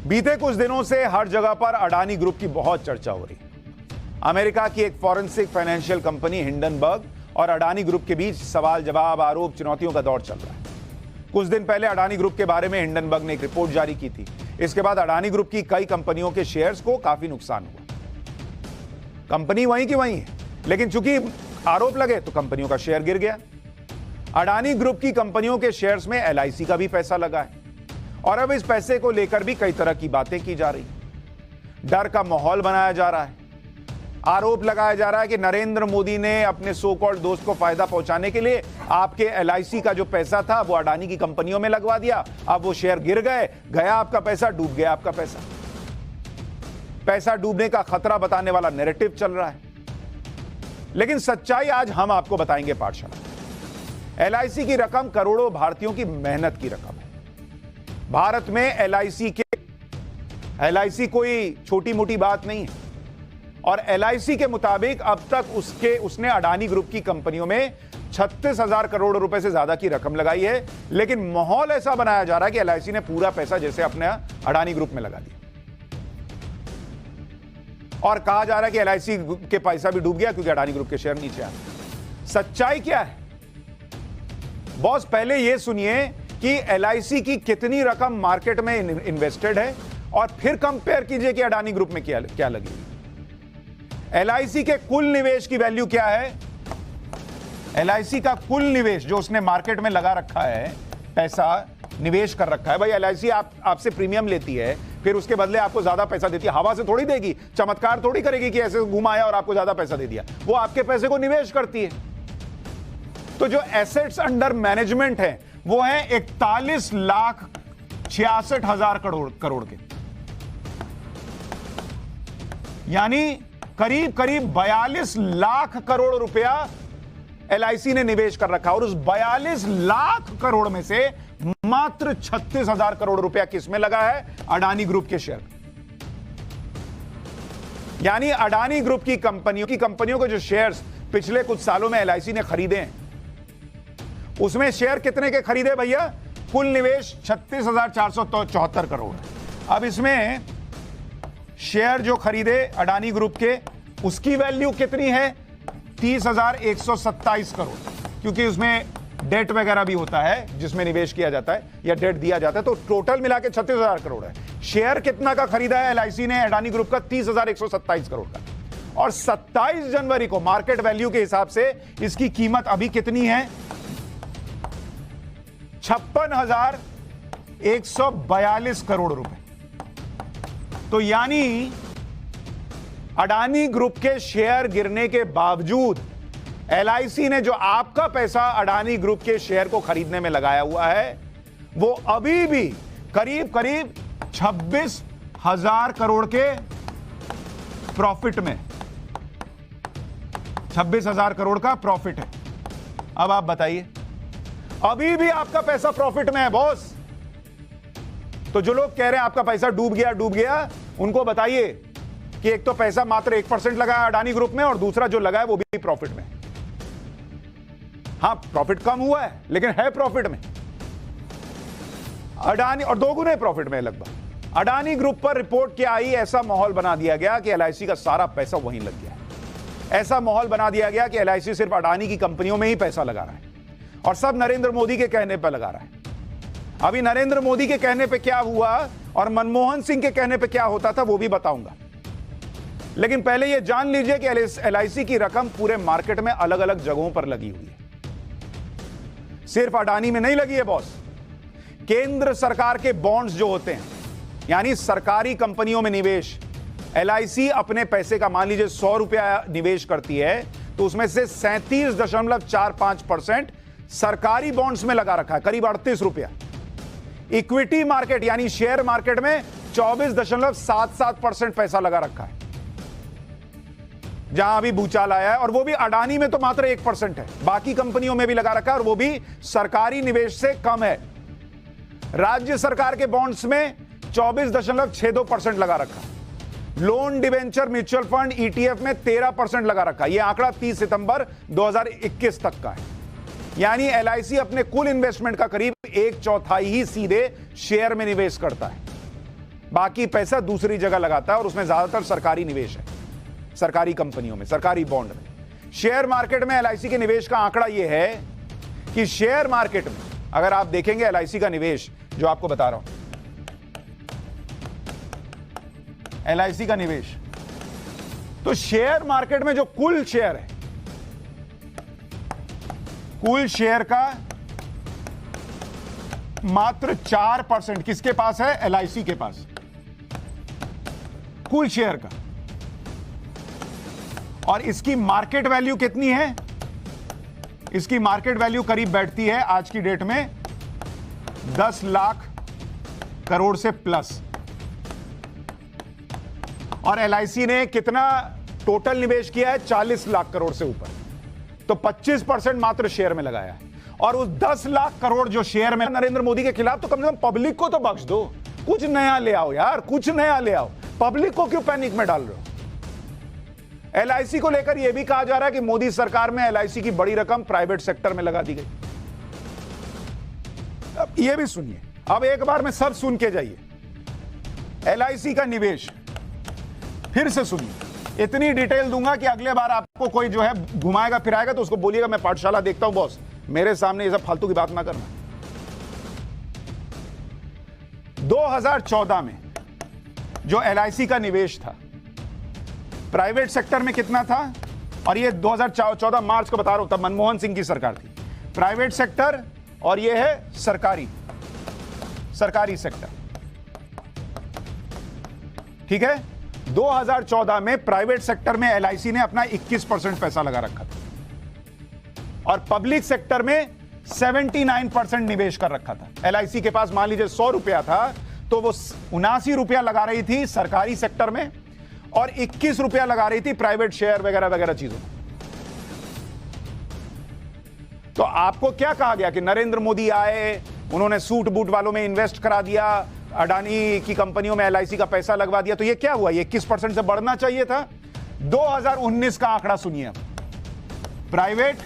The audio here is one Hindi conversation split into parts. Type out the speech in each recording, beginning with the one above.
बीते कुछ दिनों से हर जगह पर अडानी ग्रुप की बहुत चर्चा हो रही है। अमेरिका की एक फॉरेंसिक फाइनेंशियल कंपनी हिंडनबर्ग और अडानी ग्रुप के बीच सवाल जवाब, आरोप, चुनौतियों का दौर चल रहा है। कुछ दिन पहले अडानी ग्रुप के बारे में हिंडनबर्ग ने एक रिपोर्ट जारी की थी। इसके बाद अडानी ग्रुप की कई कंपनियों के शेयर्स को काफी नुकसान हुआ। कंपनी वहीं की वहीं है, लेकिन चूंकि आरोप लगे तो कंपनियों का शेयर गिर गया। अडानी ग्रुप की कंपनियों के शेयर्स में एलआईसी का भी पैसा लगा है और अब इस पैसे को लेकर भी कई तरह की बातें की जा रही। डर का माहौल बनाया जा रहा है। आरोप लगाया जा रहा है कि नरेंद्र मोदी ने अपने सो कॉल्ड दोस्त को फायदा पहुंचाने के लिए आपके एलआईसी का जो पैसा था वो अडानी की कंपनियों में लगवा दिया। अब वो शेयर गिर गए, गया आपका पैसा, डूब गया आपका पैसा। पैसा डूबने का खतरा बताने वाला नैरेटिव चल रहा है, लेकिन सच्चाई आज हम आपको बताएंगे पाठशाला। एलआईसी की रकम करोड़ों भारतीयों की मेहनत की रकम है। भारत में एलआईसी कोई छोटी मोटी बात नहीं है और एलआईसी के मुताबिक अब तक उसने अडानी ग्रुप की कंपनियों में 36,000 करोड़ रुपए से ज्यादा की रकम लगाई है। लेकिन माहौल ऐसा बनाया जा रहा है कि एलआईसी ने पूरा पैसा जैसे अपने अडानी ग्रुप में लगा दिया और कहा जा रहा है कि एलआईसी के पैसा भी डूब गया क्योंकि अडानी ग्रुप के शेयर नीचे आ गए। सच्चाई क्या है बॉस? पहले यह सुनिए कि एलआईसी की कितनी रकम मार्केट में इन्वेस्टेड है और फिर कंपेयर कीजिए कि अडानी ग्रुप में क्या लगी। एलआईसी के कुल निवेश की वैल्यू क्या है? एलआईसी का कुल निवेश जो उसने मार्केट में लगा रखा है, पैसा निवेश कर रखा है। भाई एलआईसी आपसे प्रीमियम लेती है, फिर उसके बदले आपको ज्यादा पैसा देती है। हवा से थोड़ी देगी, चमत्कार थोड़ी करेगी कि ऐसे घुमाया और आपको ज्यादा पैसा दे दिया। वो आपके पैसे को निवेश करती है। तो जो एसेट्स अंडर मैनेजमेंट है वो है 41,66,000 करोड़ के, यानी करीब 42 लाख करोड़ रुपया एलआईसी ने निवेश कर रखा और उस 42 लाख करोड़ में से मात्र 36,000 करोड़ रुपया किसमें लगा है? अडानी ग्रुप के शेयर। यानी अडानी ग्रुप की कंपनियों के जो शेयर्स पिछले कुछ सालों में एलआईसी ने खरीदे हैं, उसमें शेयर कितने के खरीदे भैया? कुल निवेश 36,474 करोड़। अब इसमें शेयर जो खरीदे अडानी ग्रुप के, उसकी वैल्यू कितनी है? 30,127 करोड़, क्योंकि उसमें डेट वगैरह भी होता है जिसमें निवेश किया जाता है या डेट दिया जाता है। तो टोटल मिला के 36,000 करोड़ है। शेयर कितना का खरीदा है एलआईसी ने अडानी ग्रुप का? 30,127 करोड़ का। और 27 जनवरी को मार्केट वैल्यू के हिसाब से इसकी कीमत अभी कितनी है? 56,142 करोड़ रुपए। तो यानी अडानी ग्रुप के शेयर गिरने के बावजूद एलआईसी ने जो आपका पैसा अडानी ग्रुप के शेयर को खरीदने में लगाया हुआ है, वो अभी भी करीब 26,000 करोड़ के प्रॉफिट में, 26,000 करोड़ का प्रॉफिट है। अब आप बताइए, अभी भी आपका पैसा प्रॉफिट में है बॉस। तो जो लोग कह रहे हैं आपका पैसा डूब गया, उनको बताइए कि एक तो पैसा मात्र 1% लगा है अडानी ग्रुप में और दूसरा जो लगा है वो भी प्रॉफिट में। हां, प्रॉफिट कम हुआ है लेकिन है प्रॉफिट में अडानी, और दोगुने प्रॉफिट में लगभग। अडानी ग्रुप पर रिपोर्ट क्या आई? ऐसा माहौल बना दिया गया कि एलआईसी का सारा पैसा वहीं लग गया है। ऐसा माहौल बना दिया गया कि एलआईसी सिर्फ अडानी की कंपनियों में ही पैसा लगा रहा है और सब नरेंद्र मोदी के कहने पर लगा रहा है। अभी नरेंद्र मोदी के कहने पे क्या हुआ और मनमोहन सिंह के कहने पे क्या होता था वो भी बताऊंगा, लेकिन पहले यह जान लीजिए कि एलआईसी की रकम पूरे मार्केट में अलग अलग जगहों पर लगी हुई है। सिर्फ अडानी में नहीं लगी है बॉस। केंद्र सरकार के बॉन्ड्स जो होते हैं, यानी सरकारी कंपनियों में निवेश, एलआईसी अपने पैसे का मान लीजिए 100 रुपया निवेश करती है तो उसमें से 37.45% सरकारी बॉन्ड्स में लगा रखा है, करीब 38 रुपया। इक्विटी मार्केट यानी शेयर मार्केट में 24.77% पैसा लगा रखा है, जहां अभी भूचाल आया है। और वो भी अडानी में तो मात्र 1% है, बाकी कंपनियों में भी लगा रखा है और वो भी सरकारी निवेश से कम है। राज्य सरकार के बॉन्ड्स में 24.62% लगा रखा है। Loan, debenture, mutual fund, ETF में 13% लगा रखा है। यह आंकड़ा 30 सितंबर 2021 तक का है। यानी एलआईसी अपने कुल इन्वेस्टमेंट का करीब 1/4 ही सीधे शेयर में निवेश करता है। बाकी पैसा दूसरी जगह लगाता है और उसमें ज्यादातर सरकारी निवेश है, सरकारी कंपनियों में, सरकारी बॉन्ड में। शेयर मार्केट में एलआईसी के निवेश का आंकड़ा यह है कि शेयर मार्केट में अगर आप देखेंगे एलआईसी का निवेश, जो आपको बता रहा हूं, एलआईसी का निवेश, तो शेयर मार्केट में जो कुल शेयर है, कुल शेयर का मात्र 4% किसके पास है? एलआईसी के पास, कुल शेयर का। और इसकी मार्केट वैल्यू कितनी है? इसकी मार्केट वैल्यू करीब बैठती है आज की डेट में 10 लाख करोड़ से प्लस। और एलआईसी ने कितना टोटल निवेश किया है? 40 लाख करोड़ से ऊपर। तो 25% मात्र शेयर में लगाया है। और उस 10 लाख करोड़ जो शेयर में नरेंद्र मोदी के खिलाफ, तो कम से कम पब्लिक को तो बख्श दो, कुछ नया ले आओ यार, कुछ नया ले आओ। पब्लिक को क्यों पैनिक में डाल रहे हो? एलआईसी को लेकर यह भी कहा जा रहा है कि मोदी सरकार में एलआईसी की बड़ी रकम प्राइवेट सेक्टर में लगा दी गई। अब यह भी सुनिए, अब एक बार में सब सुन के जाइए। एलआईसी का निवेश फिर से सुनिए, इतनी डिटेल दूंगा कि अगले बार आपको कोई जो है घुमाएगा फिराएगा तो उसको बोलिएगा मैं पाठशाला देखता हूं बॉस, मेरे सामने ये सब फालतू की बात ना करना। 2014 में जो एलआईसी का निवेश था प्राइवेट सेक्टर में कितना था? और ये 2014 मार्च को बता रहा हूं, तब मनमोहन सिंह की सरकार थी। प्राइवेट सेक्टर और ये है सरकारी सेक्टर, ठीक है। 2014 में प्राइवेट सेक्टर में एलआईसी ने अपना 21% पैसा लगा रखा था और पब्लिक सेक्टर में 79% निवेश कर रखा था। एलआईसी के पास मान लीजिए 100 रुपया था तो वो 79 रुपया लगा रही थी सरकारी सेक्टर में और 21 रुपया लगा रही थी प्राइवेट शेयर वगैरह वगैरह चीजों में। तो आपको क्या कहा गया कि नरेंद्र मोदी आए, उन्होंने सूट बूट वालों में इन्वेस्ट करा दिया, अडानी की कंपनियों में एलआईसी का पैसा लगवा दिया, तो ये क्या हुआ? ये 21% से बढ़ना चाहिए था। 2019 का आंकड़ा सुनिए अब, प्राइवेट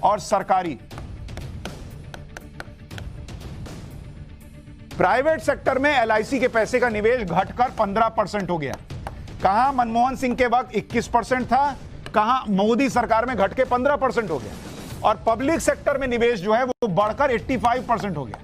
और सरकारी। प्राइवेट सेक्टर में एलआईसी के पैसे का निवेश घटकर 15% हो गया। कहां मनमोहन सिंह के वक्त 21% था, कहां मोदी सरकार में घट के 15% हो गया। और पब्लिक सेक्टर में निवेश जो है वो बढ़कर 85% हो गया।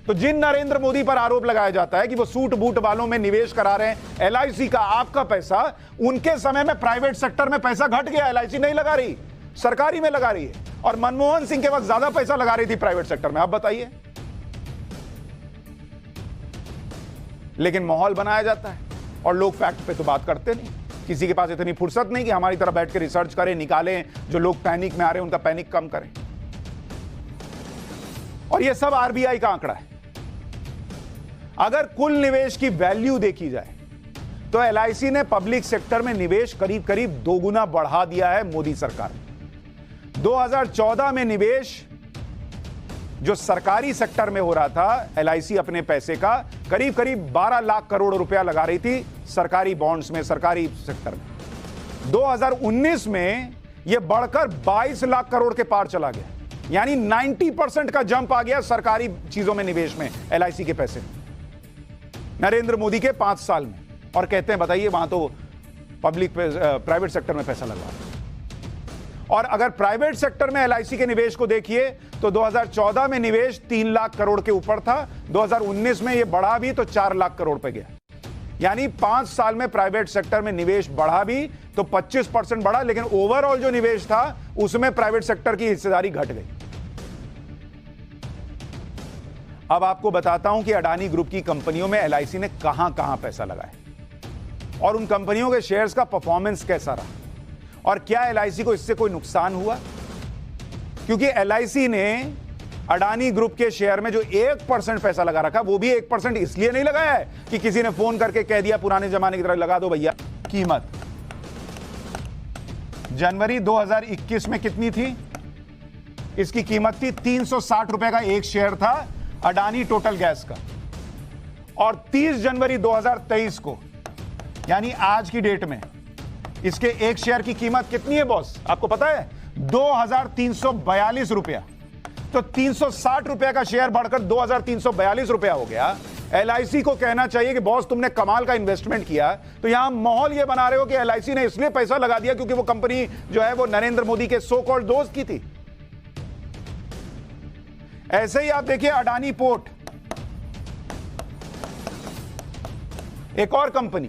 तो जिन नरेंद्र मोदी पर आरोप लगाया जाता है कि वो सूट बूट वालों में निवेश करा रहे हैं एलआईसी का, आपका पैसा, उनके समय में प्राइवेट सेक्टर में पैसा घट गया, एलआईसी नहीं लगा रही, सरकारी में लगा रही है। और मनमोहन सिंह के वक्त ज्यादा पैसा लगा रही थी प्राइवेट सेक्टर में। आप बताइए। लेकिन माहौल बनाया जाता है और लोग फैक्ट पे तो बात करते नहीं। किसी के पास इतनी फुर्सत नहीं कि हमारी तरह बैठ के रिसर्च करें, निकालें, जो लोग पैनिक में आ रहे हैं उनका पैनिक कम करें। और ये सब आरबीआई का आंकड़ा है। अगर कुल निवेश की वैल्यू देखी जाए तो एलआईसी ने पब्लिक सेक्टर में निवेश करीब करीब दोगुना बढ़ा दिया है मोदी सरकार ने। 2014 में निवेश जो सरकारी सेक्टर में हो रहा था, एलआईसी अपने पैसे का करीब करीब 12 लाख करोड़ रुपया लगा रही थी सरकारी बॉन्ड्स में, सरकारी सेक्टर में। 2019 में यह बढ़कर 22 लाख करोड़ के पार चला गया, यानी 90% का जंप आ गया सरकारी चीजों में निवेश में एलआईसी के पैसे नरेंद्र मोदी के 5 साल में। और कहते हैं बताइए वहां तो पब्लिक प्राइवेट सेक्टर में पैसा लगा। और अगर प्राइवेट सेक्टर में एलआईसी के निवेश को देखिए तो 2014 में निवेश 3 लाख करोड़ के ऊपर था, 2019 में यह बढ़ा भी तो 4 लाख करोड़ पे गया। यानी 5 साल में प्राइवेट सेक्टर में निवेश बढ़ा भी तो 25% बढ़ा, लेकिन ओवरऑल जो निवेश था उसमें प्राइवेट सेक्टर की हिस्सेदारी घट गई। अब आपको बताता हूं कि अडानी ग्रुप की कंपनियों में एलआईसी ने कहां कहां पैसा लगाया और उन कंपनियों के शेयर्स का परफॉर्मेंस कैसा रहा और क्या एलआईसी को इससे कोई नुकसान हुआ। क्योंकि एलआईसी ने अडानी ग्रुप के शेयर में जो 1% पैसा लगा रखा, वो भी 1% इसलिए नहीं लगाया है कि किसी ने फोन करके कह दिया पुराने जमाने की तरह लगा दो भैया। कीमत जनवरी 2021 में कितनी थी? इसकी कीमत थी 360 रुपए का एक शेयर था अडानी टोटल गैस का। और 30 जनवरी 2023 को, यानी आज की डेट में, इसके एक शेयर की कीमत कितनी है बॉस? आपको पता है? 2342 रुपया। तो 360 रुपया का शेयर बढ़कर 2342 रुपया हो गया। एलआईसी को कहना चाहिए कि बॉस तुमने कमाल का इन्वेस्टमेंट किया, तो यहां माहौल ये बना रहे हो कि एलआईसी ने इसलिए पैसा लगा दिया क्योंकि वो कंपनी जो है वो नरेंद्र मोदी के सो कॉल्ड दोस्त की थी। ऐसे ही आप देखिए अडानी पोर्ट, एक और कंपनी,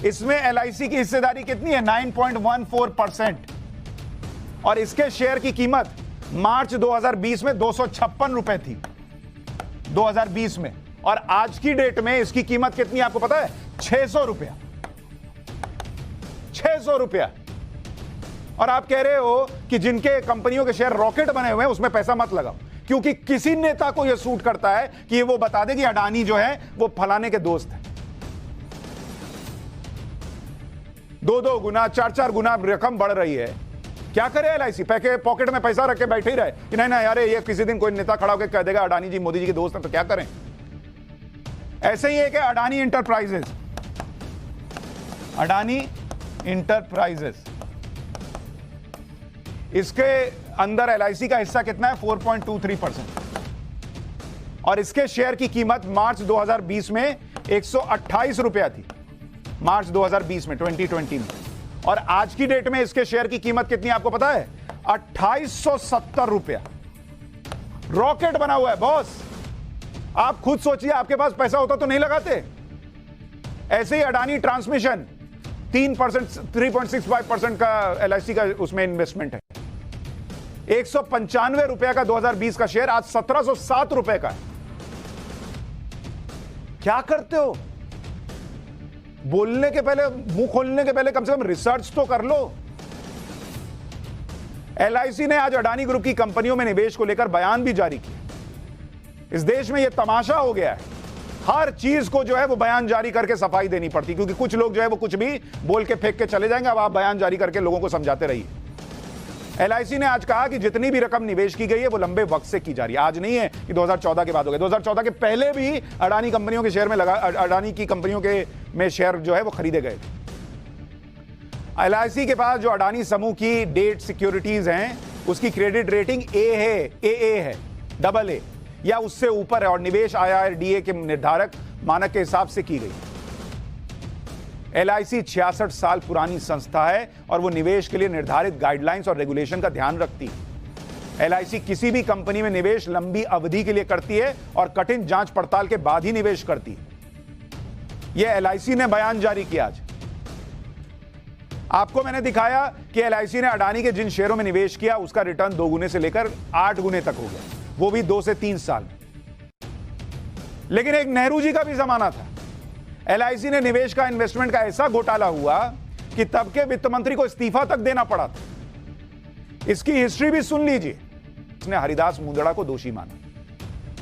इसमें एलआईसी की हिस्सेदारी कितनी है? 9.14%। और इसके शेयर की कीमत मार्च 2020 में 256 रुपए थी, 2020 में। और आज की डेट में इसकी कीमत कितनी आपको पता है? 600 रुपया, 600 रुपया। और आप कह रहे हो कि जिनके कंपनियों के शेयर रॉकेट बने हुए हैं उसमें पैसा मत लगाओ, क्योंकि किसी नेता को यह सूट करता है कि वो बता दे कि अडानी जो है वो फलाने के दोस्त है। 2-2 गुना 4-4 गुना रकम बढ़ रही है। क्या करे एलआईसी? पॉकेट में पैसा रख के बैठे ही रहे कि नहीं ना यार, ये किसी दिन कोई नेता खड़ा होकर कह देगा अडानी जी मोदी जी के दोस्त हैं, तो क्या करें? ऐसे ही एक है अडानी इंटरप्राइजेस। अडानी इंटरप्राइजेस, इसके अंदर एलआईसी का हिस्सा कितना है? 4.23%। और इसके शेयर की कीमत मार्च 2020 में 128 रुपया थी, मार्च 2020 में, 2020 में। और आज की डेट में इसके शेयर की कीमत कितनी आपको पता है? 2870 रुपया। रॉकेट बना हुआ है बॉस। आप खुद सोचिए, आपके पास पैसा होता तो नहीं लगाते। ऐसे ही अडानी ट्रांसमिशन 3%, 3.65% का एलआईसी का उसमें इन्वेस्टमेंट है। 195 रुपया का 2020 का शेयर आज 1707 रुपए का है। क्या करते हो? बोलने के पहले, मुंह खोलने के पहले कम से कम रिसर्च तो कर लो। एलआईसी ने आज अडानी ग्रुप की कंपनियों में निवेश को लेकर बयान भी जारी किया। इस देश में यह तमाशा हो गया है, हर चीज को जो है वो बयान जारी करके सफाई देनी पड़ती, क्योंकि कुछ लोग जो है वो कुछ भी बोल के फेंक के चले जाएंगे। अब आप बयान जारी करके लोगों को समझाते रहिए। एलआईसी ने आज कहा कि जितनी भी रकम निवेश की गई है वो लंबे वक्त से की जा रही है। आज नहीं है कि 2014 के बाद हो गया, 2014 के पहले भी अडानी कंपनियों के शेयर में अडानी की कंपनियों के में शेयर जो है वो खरीदे गए थे। एलआईसी के पास जो अडानी समूह की डेट सिक्योरिटीज हैं उसकी क्रेडिट रेटिंग ए है, AA है, AA या उससे ऊपर है, और निवेश IRDA के निर्धारक मानक के हिसाब से की गई। एलआईसी 66 साल पुरानी संस्था है और वो निवेश के लिए निर्धारित गाइडलाइंस और रेगुलेशन का ध्यान रखती है। एलआईसी किसी भी कंपनी में निवेश लंबी अवधि के लिए करती है और कठिन जांच पड़ताल के बाद ही निवेश करती है। यह एलआईसी ने बयान जारी किया आज। आपको मैंने दिखाया कि एलआईसी ने अडानी के जिन शेयरों में निवेश किया उसका रिटर्न 2 गुने से लेकर 8 गुने तक हो गया, वो भी 2 से 3 साल। लेकिन एक नेहरू जी का भी जमाना था। एलआईसी ने निवेश का, इन्वेस्टमेंट का ऐसा घोटाला हुआ कि तब के वित्त मंत्री को इस्तीफा तक देना पड़ा था। इसकी हिस्ट्री भी सुन लीजिए। उसने हरिदास मुंदड़ा को दोषी माना।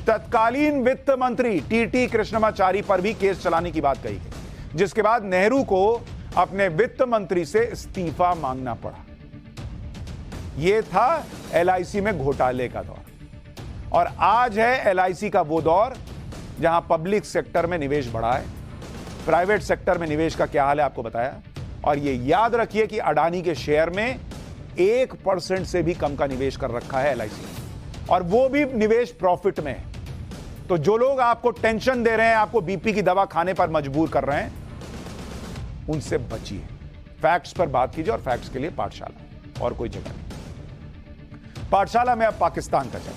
तत्कालीन वित्त मंत्री टीटी कृष्णमाचारी पर भी केस चलाने की बात कही गई, जिसके बाद नेहरू को अपने वित्त मंत्री से इस्तीफा मांगना पड़ा। यह था एलआईसी में घोटाले का दौर। और आज है एलआईसी का वो दौर जहां पब्लिक सेक्टर में निवेश बढ़ा है, प्राइवेट सेक्टर में निवेश का क्या हाल है आपको बताया। और यह याद रखिए कि अडानी के शेयर में 1% से भी कम का निवेश कर रखा है एलआईसी, और वो भी निवेश प्रॉफिट में है। तो जो लोग आपको टेंशन दे रहे हैं, आपको बीपी की दवा खाने पर मजबूर कर रहे हैं, उनसे बचिए। फैक्ट्स पर बात कीजिए, और फैक्ट्स के लिए पाठशाला और कोई जगह नहीं। पाठशाला में अब पाकिस्तान का चल